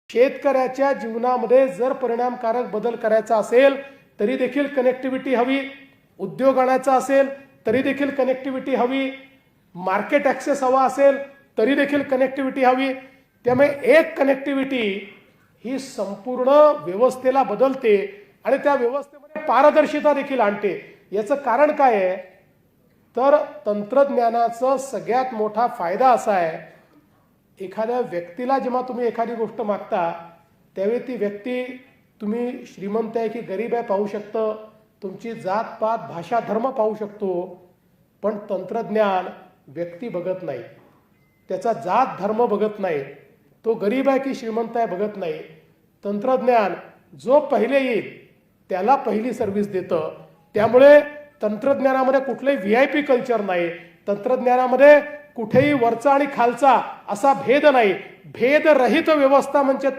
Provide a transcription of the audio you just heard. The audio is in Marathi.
शेतकऱ्याच्या जीवनामध्ये जर परिणामकारक बदल करायचा असेल तरी देखील कनेक्टिव्हिटी हवी, उद्योग आणायचा असेल तरी देखील कनेक्टिव्हिटी हवी, मार्केट ॲक्सेस हवा असेल तरी देखील कनेक्टिव्हिटी हवी. त्यामुळे एक कनेक्टिव्हिटी ही संपूर्ण व्यवस्थेला बदलते आणि त्या व्यवस्थेमध्ये पारदर्शिता देखील आणते. याचं कारण काय आहे तर तंत्रज्ञानाचा सगळ्यात मोठा फायदा असा आहे, एखाद्या व्यक्तीला जेव्हा तुम्ही एखादी गोष्ट मागता त्यावेळी ती व्यक्ती तुम्ही श्रीमंत आहे की गरीब आहे पाहू शकतं, तुमची जात पात भाषा धर्म पाहू शकतो. पण तंत्रज्ञान व्यक्ती बघत नाही, त्याचा जात धर्म बघत नाही, तो गरीब आहे की श्रीमंत आहे बघत नाही. तंत्रज्ञान जो पहिले येईल त्याला पहिली सर्व्हिस देतं. त्यामुळे तंत्रज्ञानामध्ये कुठलंही VIP कल्चर नाही, तंत्रज्ञानामध्ये कुठेही वरचा आणि खालचा असा भेद नाही, भेदरहित व्यवस्था म्हणजे